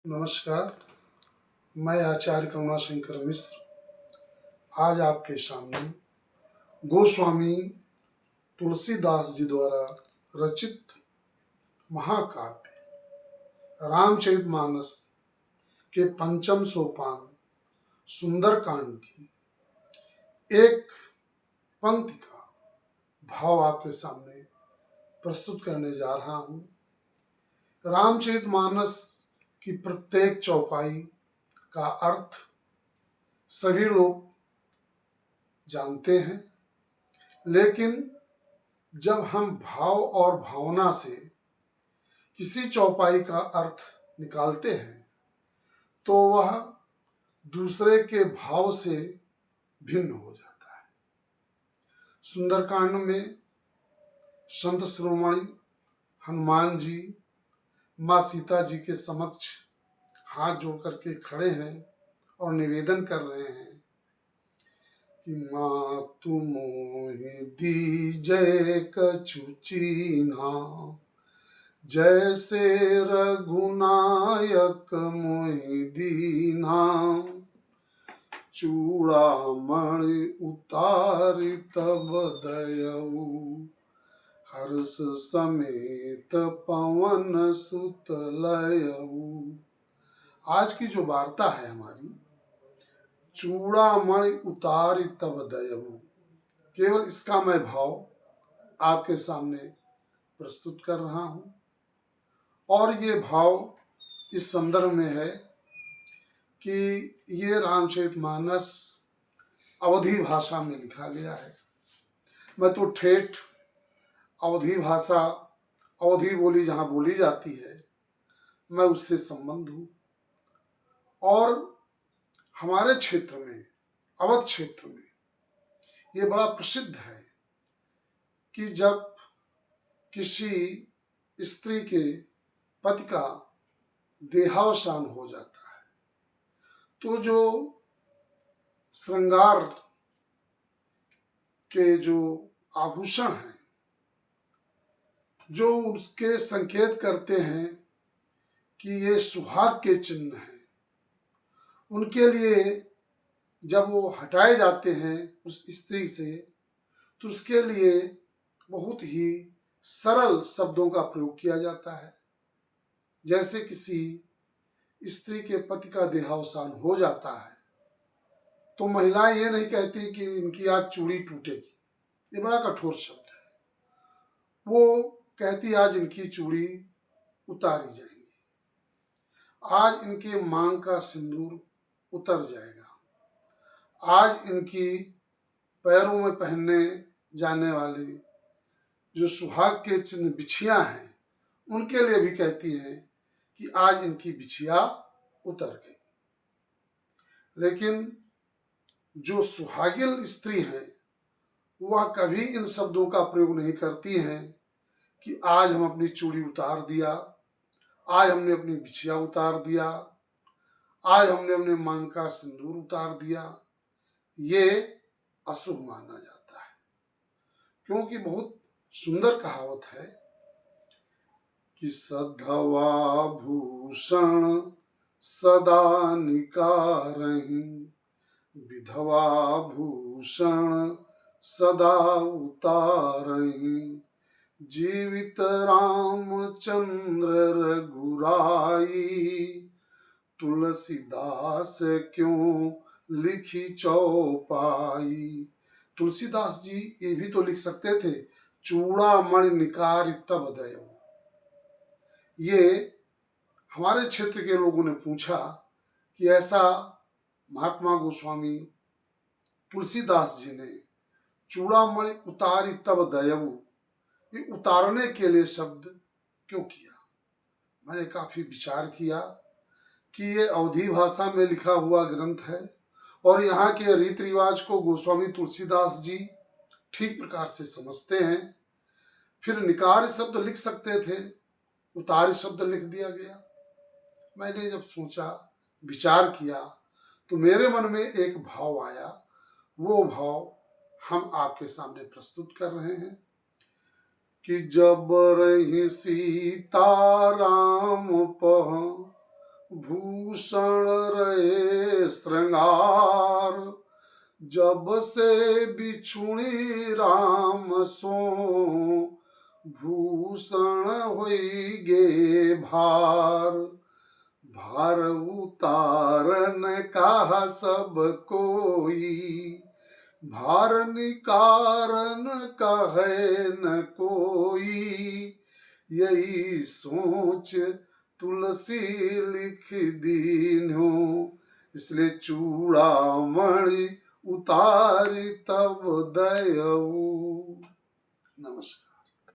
नमस्कार। मैं आचार्य करुणाशंकर मिश्र आज आपके सामने गोस्वामी तुलसीदास जी द्वारा रचित महाकाव्य रामचरितमानस के पंचम सोपान सुंदरकांड की एक पंक्ति का भाव आपके सामने प्रस्तुत करने जा रहा हूँ। रामचरितमानस की प्रत्येक चौपाई का अर्थ सभी लोग जानते हैं, लेकिन जब हम भाव और भावना से किसी चौपाई का अर्थ निकालते हैं तो वह दूसरे के भाव से भिन्न हो जाता है। सुंदरकांड में संत शिरोमणि हनुमान जी माँ सीता जी के समक्ष हाथ जोड़ करके खड़े हैं और निवेदन कर रहे हैं कि माँ तू मोहि दीजय कछु चीन्हा, जैसे रघुनायक मोहि दीन्हा, चूड़ामणि उतारि तब दयऊ, हर्ष समेत पवन सुत लयऊ। आज की जो वार्ता है हमारी, चूड़ामणि उतारि तब दयऊ, केवल इसका मैं भाव आपके सामने प्रस्तुत कर रहा हूँ। और ये भाव इस संदर्भ में है कि ये रामचरितमानस अवधी भाषा में लिखा गया है। मैं तो ठेठ अवधी भाषा, अवधी बोली जहाँ बोली जाती है, मैं उससे संबंध हूँ। और हमारे क्षेत्र में, अवध क्षेत्र में, ये बड़ा प्रसिद्ध है कि जब किसी स्त्री के पति का देहावसान हो जाता है तो जो श्रृंगार के जो आभूषण हैं, जो उसके संकेत करते हैं कि ये सुहाग के चिन्ह हैं, उनके लिए जब वो हटाए जाते हैं उस स्त्री से, तो उसके लिए बहुत ही सरल शब्दों का प्रयोग किया जाता है। जैसे किसी स्त्री के पति का देहावसान हो जाता है तो महिलाएं ये नहीं कहती कि इनकी आज चूड़ी टूटेगी, ये बड़ा कठोर शब्द है। वो कहती आज इनकी चूड़ी उतारी जाएगी, आज इनके मांग का सिंदूर उतर जाएगा, आज इनकी पैरों में पहनने जाने वाली जो सुहाग के चिन्ह बिछिया हैं, उनके लिए भी कहती हैं कि आज इनकी बिछिया उतर गई। लेकिन जो सुहागिन स्त्री है वह कभी इन शब्दों का प्रयोग नहीं करती हैं कि आज हम अपनी चूड़ी उतार दिया, आज हमने अपनी बिछिया उतार दिया, आज हमने अपने मांग का सिंदूर उतार दिया। ये अशुभ माना जाता है, क्योंकि बहुत सुंदर कहावत है कि सधवा भूषण सदा निकारहि, विधवा भूषण सदा उतारहि, जीवित रामचंद्र रघुराई, तुलसीदास क्यों लिखी चौपाई। तुलसीदास जी ये भी तो लिख सकते थे, चूड़ामणि निकारि तब दयऊ। ये हमारे क्षेत्र के लोगों ने पूछा कि ऐसा महात्मा गोस्वामी तुलसीदास जी ने चूड़ामणि उतारि तब दयऊ, ये उतारने के लिए शब्द क्यों किया। मैंने काफी विचार किया कि ये अवधी भाषा में लिखा हुआ ग्रंथ है और यहाँ के रीति रिवाज को गोस्वामी तुलसीदास जी ठीक प्रकार से समझते हैं। फिर निकार शब्द लिख सकते थे, उतार शब्द लिख दिया गया। मैंने जब सोचा, विचार किया, तो मेरे मन में एक भाव आया। वो भाव हम आपके सामने प्रस्तुत कर रहे हैं कि जब रही सीता राम पह भूषण रहे श्रृंगार, जब से बिछुणी राम सो, भूषण होई गे भार। भार उतारन का सब कोई, भार निकारन का है न कोई। यही सोच तुलसी लिख दीन्हो, इसलिए चूड़ामणि उतारी तब दयऊ। नमस्कार।